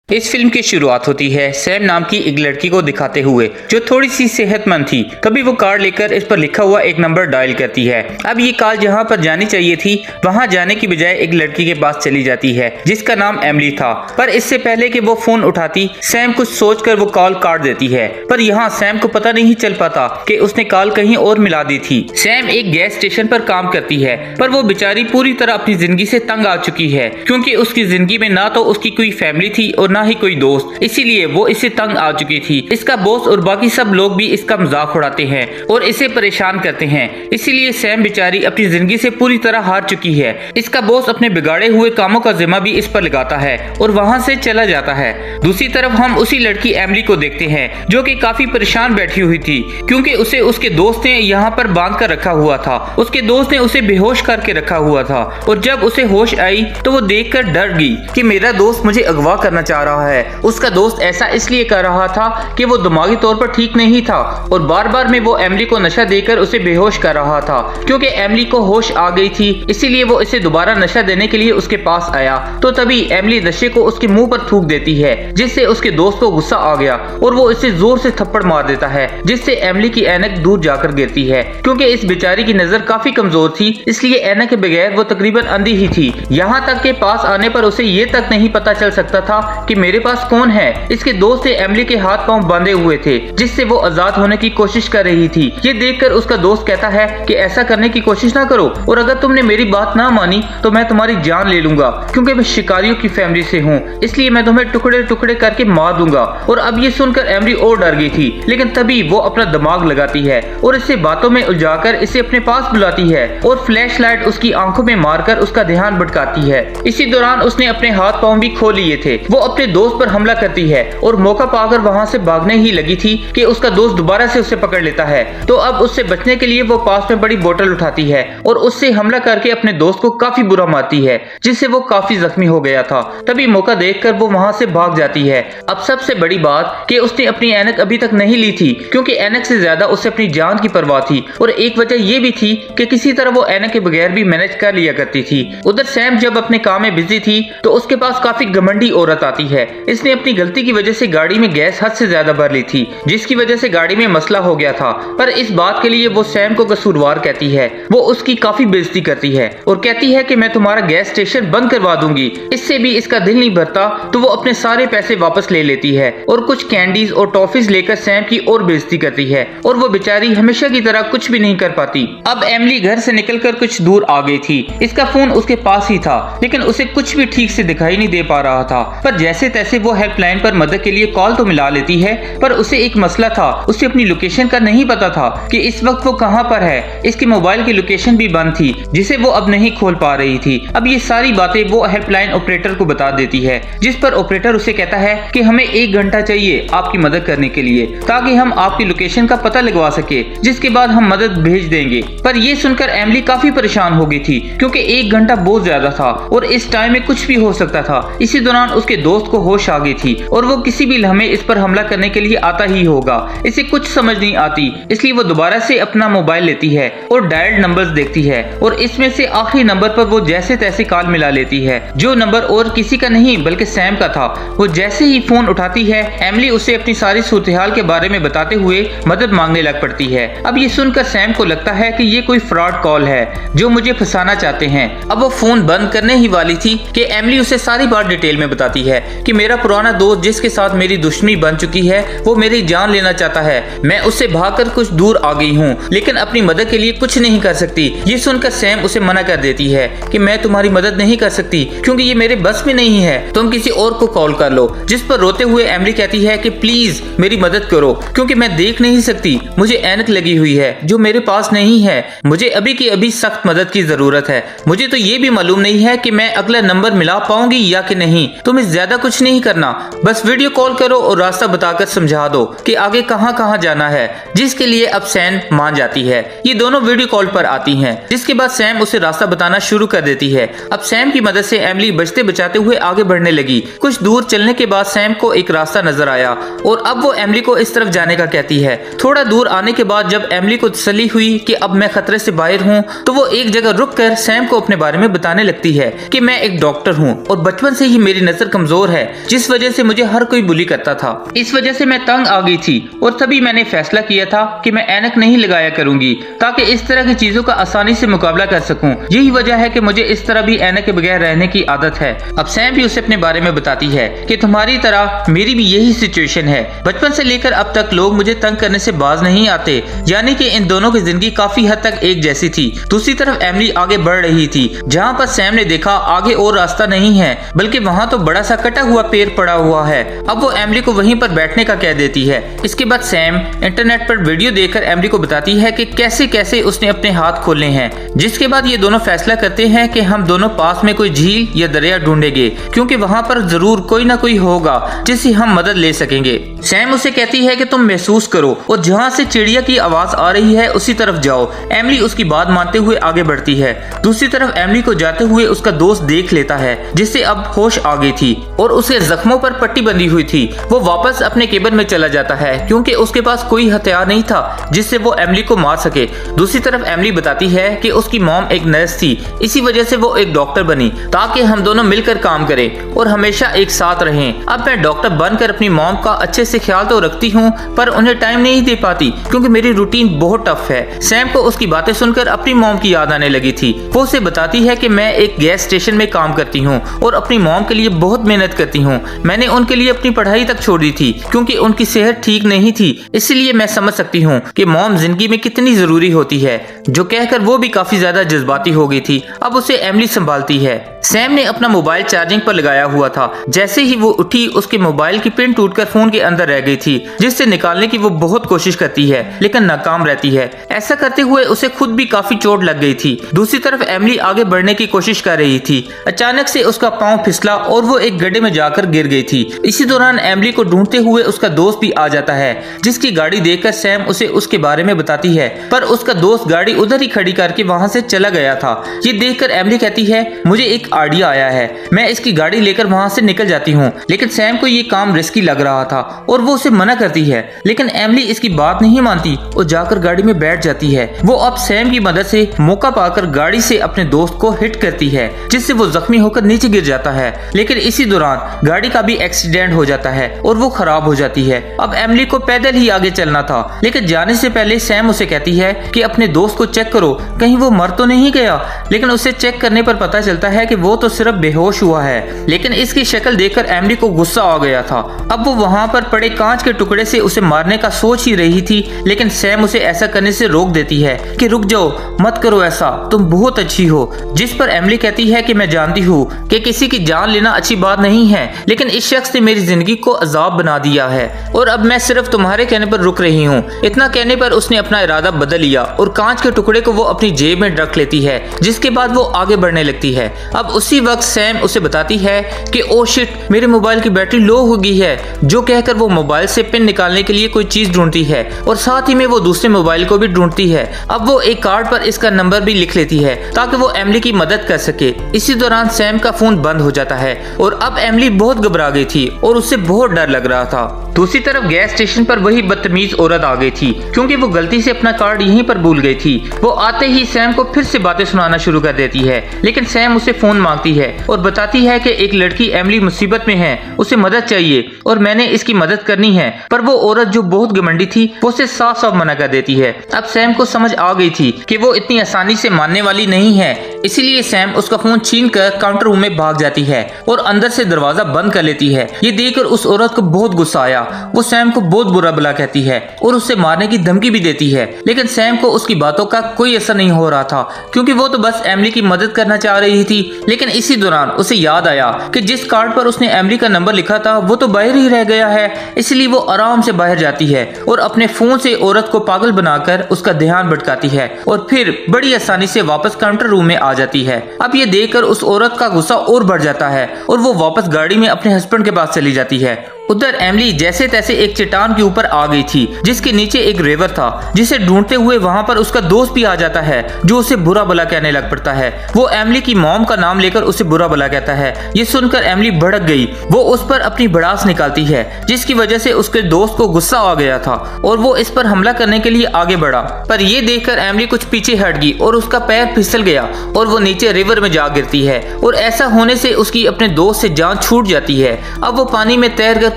इस फिल्म की शुरुआत होती है सैम नाम की एक लड़की को दिखाते हुए जो थोड़ी सी सेहतमंद थी। तभी वो कार्ड लेकर इस पर लिखा हुआ एक नंबर डायल करती है। अब ये कॉल जहाँ पर जानी चाहिए थी वहाँ जाने की बजाय एक लड़की के पास चली जाती है जिसका नाम एमिली था। पर इससे पहले कि वो फोन उठाती सैम कुछ सोचकर वो कॉल काट देती है। पर यहाँ सैम को पता नहीं चल पाता कि उसने कॉल कहीं और मिला दी थी। सैम एक गैस स्टेशन पर काम करती है पर वो बेचारी पूरी तरह अपनी जिंदगी से तंग आ चुकी है क्योंकि उसकी जिंदगी में ना तो उसकी कोई फैमिली थी और ना ही कोई दोस्त, इसीलिए वो इससे तंग आ चुकी थी। इसका बॉस और बाकी सब लोग भी इसका मजाक उड़ाते हैं और इसे परेशान करते हैं। इसीलिए सैम बेचारी अपनी जिंदगी से पूरी तरह हार चुकी है। इसका बॉस अपने बिगाड़े हुए कामों का जिम्मा भी इस पर लगाता है और वहाँ से चला जाता है। दूसरी तरफ हम उसी लड़की एमिली को देखते हैं जो कि काफी परेशान बैठी हुई थी क्योंकि उसे उसके दोस्त ने यहाँ पर बांध कर रखा हुआ था। उसके दोस्त ने उसे बेहोश करके रखा हुआ था और जब उसे होश आई तो वो देखकर डर गई कि मेरा दोस्त मुझे अगवा करना चाह रहा है। उसका दोस्त ऐसा इसलिए कर रहा था कि वो दिमागी तौर पर ठीक नहीं था और बार बार में वो एमिली को नशा देकर उसे बेहोश कर रहा था। क्योंकि एमिली को होश आ गई थी इसीलिए वो इसे दोबारा नशा देने के लिए उसके पास आया। तो तभी एमिली नशे को उसके मुंह पर थूक देती है जिससे उसके दोस्त को गुस्सा आ गया और वो इसे जोर से थप्पड़ मार देता है जिससे एमिली की ऐनक दूर जाकर गिरती है। क्योंकि इस बेचारी की नजर काफी कमजोर थी इसलिए ऐनक के बगैर वो तकरीबन अंधी ही थी। यहाँ तक के पास आने पर उसे ये तक नहीं पता चल सकता था कि मेरे पास कौन है। इसके दोस्त एमिली के हाथ पांव बांधे हुए थे जिससे वो आजाद होने की कोशिश कर रही थी। ये देखकर उसका दोस्त कहता है कि ऐसा करने की कोशिश ना करो और अगर तुमने मेरी बात ना मानी तो मैं तुम्हारी जान ले लूंगा क्योंकि मैं शिकारियों की फैमिली से हूँ, इसलिए मैं तुम्हें टुकड़े टुकड़े करके मार दूंगा। और अब ये सुनकर एमिली और डर गई थी लेकिन तभी वो अपना दिमाग लगाती है और इसे बातों में उलझाकर इसे अपने पास बुलाती है और फ्लैश लाइट उसकी आंखों में मारकर उसका ध्यान भटकाती है। इसी दौरान उसने अपने हाथ पांव भी खोल लिए थे। वो अपने दोस्त पर हमला करती है और मौका पाकर वहां से भागने ही लगी थी कि उसका दोस्त दोबारा से उसे पकड़ लेता है। तो अब उससे बचने के लिए वो पास में बड़ी बोतल उठाती है और उससे हमला करके अपने दोस्त को काफी बुरा मारती है जिससे वो काफी जख्मी हो गया था। तभी मौका देखकर वो वहां से भाग जाती है। अब सबसे बड़ी बात कि उसने अपनी ऐनक अभी तक नहीं ली थी क्योंकि ऐनक से ज्यादा उसे अपनी जान की परवाह थी और एक वजह ये भी थी कि किसी तरह वो ऐनक के बगैर भी मैनेज कर लिया करती थी। उधर सैम जब अपने काम में बिजी थी तो उसके पास काफी घमंडी औरत आती है। इसने अपनी गलती की वजह से गाड़ी में गैस हद से ज्यादा भर ली थी जिसकी वजह से गाड़ी में मसला हो गया था। पर इस बात के लिए वो सैम को कसूरवार कहती है। वो उसकी काफी बेइज्जती करती है और कहती है कि मैं तुम्हारा गैस स्टेशन बंद करवा दूंगी। इससे भी इसका दिल नहीं भरता तो वो अपने सारे पैसे वापस ले लेती है और कुछ कैंडीज और टॉफीज लेकर सैम की और बेइज्जती करती है और वो बेचारी हमेशा की तरह कुछ भी नहीं कर पाती। अब एमिली घर से निकलकर कुछ दूर आ गई थी। इसका फोन उसके पास ही था लेकिन उसे कुछ भी ठीक से दिखाई नहीं दे पा रहा था। पर जैसे तैसे वो हेल्पलाइन पर मदद के लिए कॉल तो मिला लेती है पर उसे एक मसला था, उसे अपनी लोकेशन का नहीं पता था कि इस वक्त वो कहां पर है। इसके मोबाइल की लोकेशन भी बंद थी जिसे वो अब नहीं खोल पा रही थी। अब ये सारी बातें वो हेल्पलाइन ऑपरेटर को बता देती है जिस पर ऑपरेटर उसे कहता है कि हमें 1 घंटा चाहिए आपकी मदद करने के लिए ताकि हम आपकी लोकेशन का पता लगवा सके, जिसके बाद हम मदद भेज देंगे। पर ये सुनकर एमिली काफी परेशान हो गई थी क्योंकि 1 घंटा बहुत ज्यादा था और इस टाइम में कुछ भी हो सकता था। इसी दौरान उसके दोस्त को होश आ गई थी और वो किसी भी लम्हे इस पर हमला करने के लिए आता ही होगा। इसे कुछ समझ नहीं आती इसलिए वो दोबारा से अपना मोबाइल लेती है और डायल्ड नंबर्स देखती है और इसमें से आखिरी नंबर पर वो जैसे तैसे कॉल मिला लेती है जो नंबर और किसी का नहीं बल्कि सैम का था। वो जैसे ही फोन उठाती है एमिली उसे अपनी सारी सूरत-ए-हाल के बारे में बताते हुए मदद मांगने लग पड़ती है। अब ये सुनकर सैम को लगता है कि ये कोई फ्रॉड कॉल है जो मुझे फंसाना चाहते हैं। अब वो फोन बंद करने ही वाली थी कि एमिली उसे सारी बात डिटेल में बताती है कि मेरा पुराना दोस्त जिसके साथ मेरी दुश्मनी बन चुकी है वो मेरी जान लेना चाहता है। मैं उससे भागकर कुछ दूर आ गई हूँ लेकिन अपनी मदद के लिए कुछ नहीं कर सकती। ये सुनकर सैम उसे मना कर देती है कि मैं तुम्हारी मदद नहीं कर सकती क्योंकि ये मेरे बस में नहीं है, तुम किसी और को कॉल कर लो। जिस पर रोते हुए एमिली कहती है कि प्लीज मेरी मदद करो क्योंकि मैं देख नहीं सकती, मुझे ऐनक लगी हुई है जो मेरे पास नहीं है। मुझे अभी की अभी सख्त मदद की जरूरत है। मुझे तो ये भी मालूम नहीं है कि मैं अगला नंबर मिला पाऊंगी या कि नहीं। तुम्हें ज्यादा कुछ नहीं करना, बस वीडियो कॉल करो और रास्ता बताकर समझा दो कि आगे कहां कहां जाना है। जिसके लिए अब सैम मान जाती है। ये दोनों वीडियो कॉल पर आती हैं जिसके बाद सैम उसे रास्ता बताना शुरू कर देती है। अब सैम की मदद से एमिली बचते बचाते हुए आगे बढ़ने लगी। कुछ दूर चलने के बाद सैम को एक रास्ता नजर आया और अब वो एमिली को इस तरफ जाने का कहती है। थोड़ा दूर आने के बाद जब एमिली को तसल्ली हुई कि अब मैं खतरे से बाहर हूँ तो वो एक जगह रुक कर सैम को अपने बारे में बताने लगती है कि मैं एक डॉक्टर हूँ और बचपन से ही मेरी नजर कमजोर है है, जिस वजह से मुझे हर कोई बुली करता था। इस वजह से मैं तंग आ गई थी और तभी मैंने फैसला किया था कि मैं ऐनक नहीं लगाया करूंगी ताकि इस तरह की चीजों का आसानी से मुकाबला कर सकूं। यही वजह है कि मुझे इस तरह भी ऐनक के बगैर रहने की आदत है। अब सैम भी उसे अपने बारे में बताती है कि तुम्हारी तरह मेरी भी यही सिचुएशन है। बचपन से लेकर अब तक लोग मुझे तंग करने से बाज नहीं आते, यानी कि इन दोनों की जिंदगी काफी हद तक एक जैसी थी। दूसरी तरफ एमिली आगे बढ़ रही थी। जहाँ पर सैम ने देखा आगे और रास्ता नहीं है, बल्कि वहाँ तो बड़ा सा कटा हुआ पेड़ पड़ा हुआ है। अब वो एमिली को वहीं पर बैठने का कह देती है। इसके बाद सैम इंटरनेट पर वीडियो देखकर एमिली को बताती है कि कैसे कैसे उसने अपने हाथ खोले हैं। जिसके बाद ये दोनों फैसला करते हैं कि हम दोनों पास में कोई झील या दरिया ढूंढेंगे, क्योंकि वहाँ पर जरूर कोई ना कोई होगा जिससे हम मदद ले सकेंगे। सैम उसे कहती है कि तुम महसूस करो और जहाँ से चिड़िया की आवाज आ रही है उसी तरफ जाओ। एमिली उसकी बात मानते हुए आगे बढ़ती है। दूसरी तरफ एमिली को जाते हुए उसका दोस्त देख लेता है, जिससे अब होश आ गई थी और उसके जख्मों पर पट्टी बंधी हुई थी। वो वापस अपने केबिन में चला जाता है क्योंकि उसके पास कोई हथियार नहीं था जिससे वो एमिली को मार सके। दूसरी तरफ एमिली बताती है कि उसकी मॉम एक नर्स थी, इसी वजह से वो एक डॉक्टर बनी ताकि हम दोनों मिलकर काम करें और हमेशा एक साथ रहें। अब मैं डॉक्टर बनकर अपनी मॉम का अच्छे से ख्याल तो रखती हूँ, पर उन्हें टाइम नहीं दे पाती क्योंकि मेरी रूटीन बहुत टफ है। सैम को उसकी बातें सुनकर अपनी मॉम की याद आने लगी थी। वो उसे बताती है कि मैं एक गैस स्टेशन में काम करती हूँ और अपनी मॉम के लिए बहुत मेहनत करती हूँ। मैंने उनके लिए अपनी पढ़ाई तक छोड़ दी थी क्योंकि उनकी सेहत ठीक नहीं थी, इसलिए मैं समझ सकती हूँ कि मॉम जिंदगी में कितनी जरूरी होती है। जो कहकर वो भी काफी ज्यादा जज्बाती हो गई थी। अब उसे एमिली संभालती है। सैम ने अपना मोबाइल चार्जिंग पर लगाया हुआ था। जैसे ही वो उठी उसके मोबाइल की पिन टूटकर फोन के अंदर रह गई थी, जिससे निकालने की वो बहुत कोशिश करती है लेकिन नाकाम रहती है। ऐसा करते हुए उसे खुद भी काफी चोट लग गई थी। दूसरी तरफ एमिली आगे बढ़ने की कोशिश कर रही थी। अचानक से उसका पांव फिसला और वो एक गड्ढे में जाकर गिर गई थी। इसी दौरान एमिली को ढूंढते हुए उसका दोस्त भी आ जाता है, जिसकी गाड़ी देखकर सैम उसे उसके बारे में बताती है, पर उसका दोस्त गाड़ी उधर ही खड़ी करके वहाँ से चला गया था। ये देखकर एमिली कहती है, मुझे एक आइडिया आया है, मैं इसकी गाड़ी लेकर वहाँ से निकल जाती हूँ। लेकिन सैम को ये काम रिस्की लग रहा था और वो उसे मना करती है, लेकिन एमिली इसकी बात नहीं मानती और जाकर गाड़ी में बैठ जाती है। वो अब सैम की मदद से मौका पाकर गाड़ी से अपने दोस्त को हिट करती है, जिससे वो जख्मी होकर नीचे गिर जाता है। लेकिन इसी दौरान गाड़ी का भी एक्सीडेंट हो जाता है और वो खराब हो जाती है। अब एमिली को पैदल ही आगे चलना था, लेकिन जाने से पहले सैम उसे कहती है कि अपने दोस्त को चेक करो, कहीं वो मर तो नहीं गया। लेकिन उसे चेक करने पर पता चलता है कि वो तो सिर्फ बेहोश हुआ है। लेकिन इसकी शक्ल देखकर एमिली को गुस्सा आ गया था। अब वो वहाँ पर पड़े कांच के टुकड़े से उसे मारने का सोच ही रही थी, लेकिन सैम उसे ऐसा करने से रोक देती है कि रुक जाओ, मत करो ऐसा, तुम बहुत अच्छी हो। जिस पर एमिली कहती है कि मैं जानती हूँ कि किसी की जान लेना अच्छी बात नहीं है, लेकिन इस शख्स ने मेरी जिंदगी को अजाब बना दिया है और अब मैं सिर्फ तुम्हारे कहने पर रुक रही हूँ। इतना कहने पर उसने अपना इरादा बदल लिया और कांच के टुकड़े को वो अपनी जेब में रख लेती है, जिसके बाद वो आगे बढ़ने लगती है। अब उसी वक्त सैम उसे बताती है कि ओ शिट, मेरे मोबाइल की बैटरी लो हो गई है। जो कहकर वो मोबाइल से पिन निकालने के लिए कोई चीज ढूंढती है और साथ ही में वो दूसरे मोबाइल को भी ढूंढती है। अब वो एक कार्ड पर इसका नंबर भी लिख लेती है ताकि वो एमिली की मदद कर सके। इसी दौरान सैम का फोन बंद हो जाता है और अब एमिली बहुत घबरा गई थी और उससे बहुत डर लग रहा था। दूसरी तरफ गैस स्टेशन पर वही बदतमीज औरत आ गई थी क्योंकि वो गलती से अपना कार्ड यहीं पर भूल गई थी। वो आते ही सैम को फिर से बातें सुनाना शुरू कर देती है, लेकिन सैम उसे फोन मांगती है और बताती है कि एक लड़की एमिली मुसीबत में है, उसे मदद चाहिए और मैंने इसकी मदद करनी है। पर वो औरत जो बहुत घमंडी थी वो उसे साफ साफ मना कर देती है। अब सैम को समझ आ गई थी कि वो इतनी आसानी से मानने वाली नहीं है, इसीलिए सैम उसका फोन छीन कर काउंटर रूम में भाग जाती है और अंदर से दरवाजा बंद कर लेती है। ये देखकर उस औरत को बहुत गुस्सा आया। वो सैम को बहुत बुरा भला कहती है और उसे मारने की धमकी भी देती है, लेकिन सैम को उसकी बातों का कोई असर नहीं हो रहा था क्योंकि वो तो बस एमिली की मदद करना चाह रही थी। लेकिन इसी दौरान उसे याद आया कि जिस कार्ड पर उसने एमिली का नंबर लिखा था वो तो बाहर ही रह गया है, इसलिए वो आराम से बाहर जाती है और अपने फोन से औरत को पागल बनाकर उसका ध्यान भटकाती है और फिर बड़ी आसानी से वापस काउंटर रूम में आ जाती है। अब ये देखकर उस औरत का गुस्सा और बढ़ जाता है और वो वापस गाड़ी में अपने हस्बैंड के पास चली जाती है उधर एमिली जैसे तैसे एक चट्टान के ऊपर आ गई थी जिसके नीचे एक रिवर था, जिसे ढूंढते हुए वहाँ पर उसका दोस्त भी आ जाता है जो उसे बुरा भला कहने लग पड़ता है। वो एमिली की मॉम का नाम लेकर उसे बुरा भला कहता है। ये सुनकर एमिली भड़क गई। वो उस पर अपनी भड़ास निकालती है जिसकी वजह से उसके दोस्त को गुस्सा आ गया था और वो इस पर हमला करने के लिए आगे बढ़ा, पर ये देखकर एमिली कुछ पीछे हट गई और उसका पैर फिसल गया और वो नीचे रिवर में जा गिरती है और ऐसा होने से उसकी अपने दोस्त से जान छूट जाती है। अब वो पानी में तैरकर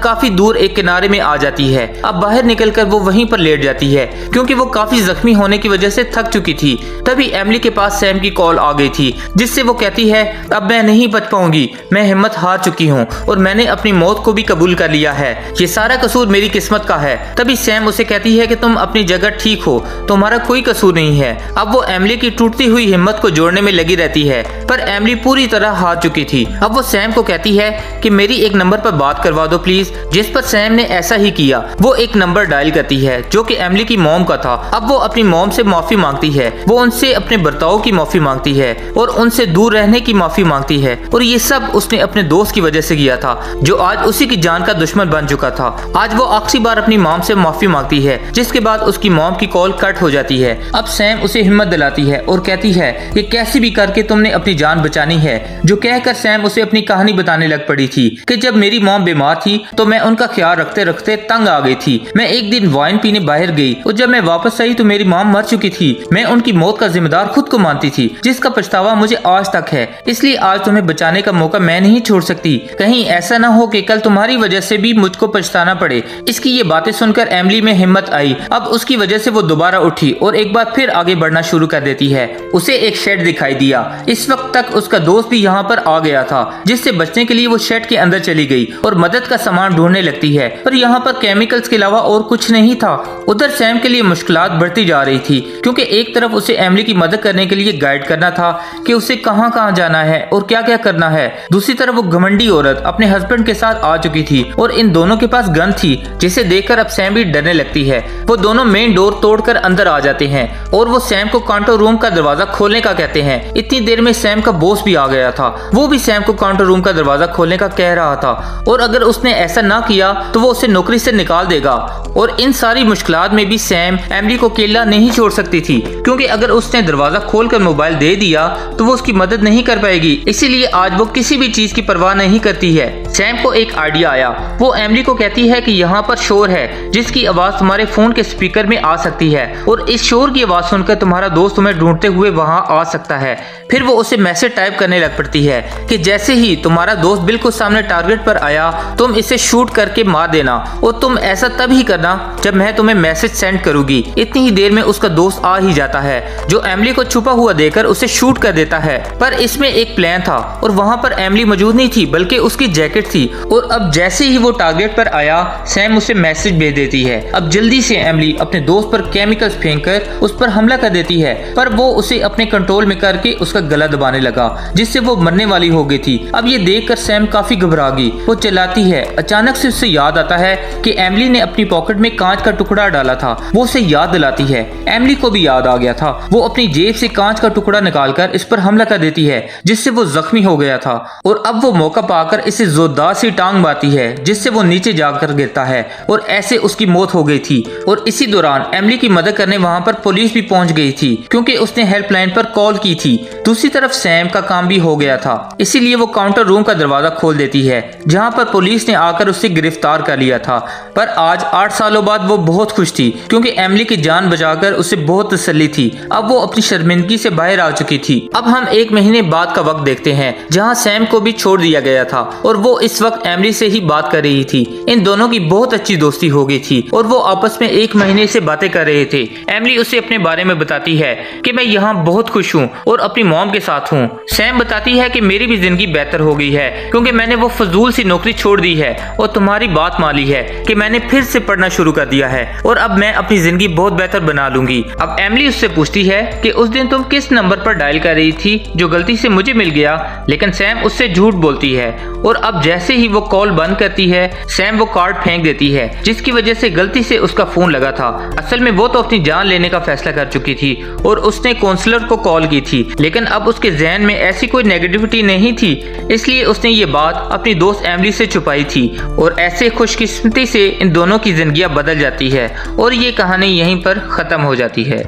काफी दूर एक किनारे में आ जाती है। अब बाहर निकलकर वो वहीं पर लेट जाती है क्योंकि वो काफी जख्मी होने की वजह से थक चुकी थी। तभी एमिली के पास सैम की कॉल आ गई थी जिससे वो कहती है अब मैं नहीं बच पाऊंगी, मैं हिम्मत हार चुकी हूँ और मैंने अपनी मौत को भी कबूल कर लिया है, ये सारा कसूर मेरी किस्मत का है। तभी सैम उसे कहती है कि तुम अपनी जगह ठीक हो, तुम्हारा कोई कसूर नहीं है। अब वो एमिली की टूटती हुई हिम्मत को जोड़ने में लगी रहती है, पर एमिली पूरी तरह हार चुकी थी। अब वो सैम को कहती है कि मेरी एक नंबर पर बात करवा दो प्लीज, जिस पर सैम ने ऐसा ही किया। वो एक नंबर डायल करती है जो कि एमिली की मॉम का था। अब वो अपनी मॉम से माफी मांगती है, वो उनसे अपने बर्ताव की माफी मांगती है और उनसे दूर रहने की माफी मांगती है और ये सब उसने अपने दोस्त की वजह से किया था जो आज उसी की जान का दुश्मन बन चुका था। आज वो आखिरी बार अपनी मॉम से माफी मांगती है जिसके बाद उसकी मॉम की कॉल कट हो जाती है। अब सैम उसे हिम्मत दिलाती है और कहती है कि कैसे भी करके तुमने अपनी जान बचानी है, जो कहकर सैम उसे अपनी कहानी बताने लग पड़ी थी कि जब मेरी मॉम बीमार थी तो मैं उनका ख्याल रखते रखते तंग आ गई थी। मैं एक दिन वाइन पीने बाहर गई और जब मैं वापस आई तो मेरी मॉम मर चुकी थी। मैं उनकी मौत का जिम्मेदार खुद को मानती थी जिसका पछतावा मुझे आज तक है, इसलिए आज तुम्हें बचाने का मौका मैं नहीं छोड़ सकती। कहीं ऐसा ना हो कि कल तुम्हारी वजह से भी मुझको पछताना पड़े। इसकी ये बातें सुनकर एमिली में हिम्मत आई। अब उसकी वजह से वो दोबारा उठी और एक बार फिर आगे बढ़ना शुरू कर देती है। उसे एक शेड दिखाई दिया। इस वक्त तक उसका दोस्त भी यहाँ पर आ गया था, जिससे बचने के लिए वो शेड के अंदर चली गई और मदद का सामान ढूंढने लगती है, पर यहाँ पर केमिकल्स के अलावा और कुछ नहीं था। उधर सैम के लिए मुश्किलात बढ़ती जा रही थी क्योंकि एक तरफ उसे एमिली की मदद करने के लिए गाइड करना था कि उसे कहाँ कहाँ जाना है और क्या क्या करना है। दूसरी तरफ वो घमंडी औरत अपने हस्बैंड के साथ आ चुकी थी और इन दोनों के पास गन थी, जिसे देखकर अब सैम भी डरने लगती है। वो दोनों मेन डोर तोड़कर अंदर आ जाते हैं और वो सैम को काउंटर रूम का दरवाजा खोलने का कहते हैं। इतनी देर में सैम का बॉस भी आ गया था। वो भी सैम को काउंटर रूम का दरवाजा खोलने का कह रहा था और अगर उसने ऐसा ना किया तो वो उसे नौकरी से निकाल देगा। और इन सारी मुश्किलात में भी सैम एमिली को अकेला नहीं छोड़ सकती थी क्योंकि अगर उसने दरवाजा खोलकर मोबाइल दे दिया तो वो उसकी मदद नहीं कर पाएगी। इसीलिए आज वो किसी भी चीज की परवाह नहीं करती है। सैम को एक आइडिया आया। वो एमिली को कहती है कि यहाँ पर शोर है जिसकी आवाज तुम्हारे फोन के स्पीकर में आ सकती है और इस शोर की आवाज सुनकर तुम्हारा दोस्त तुम्हें ढूंढते हुए वहाँ आ सकता है। फिर वो उसे मैसेज टाइप करने लग पड़ती है कि जैसे ही तुम्हारा दोस्त बिल्कुल सामने टारगेट पर आया तुम इसे शूट करके मार देना और तुम ऐसा तब ही करना जब मैं तुम्हें मैसेज सेंड करूंगी। इतनी ही देर में उसका दोस्त आ ही जाता है जो एमिली को छुपा हुआ देखकर उसे शूट कर देता है। पर इसमें एक प्लान था और वहाँ पर एमिली मौजूद नहीं थी बल्कि उसकी जैकेट थी। और अब जैसे ही वो टारगेट पर आया सैम उसे मैसेज भेज देती है। अब जल्दी से एमिली अपने दोस्त पर केमिकल्स फेंककर उस पर हमला कर देती है, पर वो उसे अपने कंट्रोल में करके उसका गला दबाने लगा जिससे वो मरने वाली हो गई थी। अब ये देखकर सैम काफी घबरा गई। वो चिल्लाती है। अचानक से उससे याद आता है कि एमिली ने अपनी पॉकेट में कांच का टुकड़ा डाला था। वो उसे याद दिलाती है। एमिली को भी याद आ गया था। वो अपनी जेब से कांच का टुकड़ा निकालकर इस पर हमला कर देती है जिससे वो जख्मी हो गया था और अब वो मौका पाकर इसे जोरदार सी टांग मारती है जिससे वो नीचे जाकर गिरता है और ऐसे उसकी मौत हो गई थी। और इसी दौरान एमिली की मदद करने वहाँ पर पुलिस भी पहुंच गई थी क्योंकि उसने हेल्पलाइन पर कॉल की थी। दूसरी तरफ सैम का काम भी हो गया था, इसीलिए वो काउंटर रूम का दरवाजा खोल देती है जहाँ पर पुलिस ने आकर उसे गिरफ्तार कर लिया था। पर आज 8 सालों बाद वो बहुत खुश थी क्योंकि एमिली की जान बचाकर उसे बहुत तसल्ली थी। अब वो अपनी शर्मिंदगी से बाहर आ चुकी थी। अब हम 1 महीने बाद का वक्त देखते हैं जहाँ सैम को भी छोड़ दिया गया था और वो इस वक्त एमिली से ही बात कर रही थी। इन दोनों की बहुत अच्छी दोस्ती हो गई थी और वो आपस में 1 महीने से बातें कर रहे थे। एमिली उसे अपने बारे में बताती है कि मैं यहाँ बहुत खुश हूँ और अपनी मॉम के साथ हूँ। सैम बताती है कि मेरी भी जिंदगी बेहतर हो गई है क्योंकि मैंने वो फजूल सी नौकरी छोड़ दी है और तुम्हारी बात मान ली है कि मैंने फिर से पढ़ना शुरू कर दिया है और अब मैं अपनी जिंदगी बहुत बेहतर बना लूंगी। अब एमिली उससे पूछती है कि उस दिन तुम किस नंबर पर डायल कर रही थी जो गलती से मुझे मिल गया, लेकिन सैम उससे झूठ बोलती है। और अब जैसे ही वो कॉल बंद करती है सैम वो कार्ड फेंक देती है, जिसकी वजह से गलती से उसका फोन लगा था। असल में वो तो अपनी जान लेने का फैसला कर चुकी थी और उसने काउंसलर को कॉल की थी, लेकिन अब उसके जहन में ऐसी कोई नेगेटिविटी नहीं थी, इसलिए उसने ये बात अपनी दोस्त एमिली से छुपाई थी। और ऐसे खुशकिस्मती से इन दोनों की जिंदगियां बदल जाती है और ये कहानी यहीं पर खत्म हो जाती है।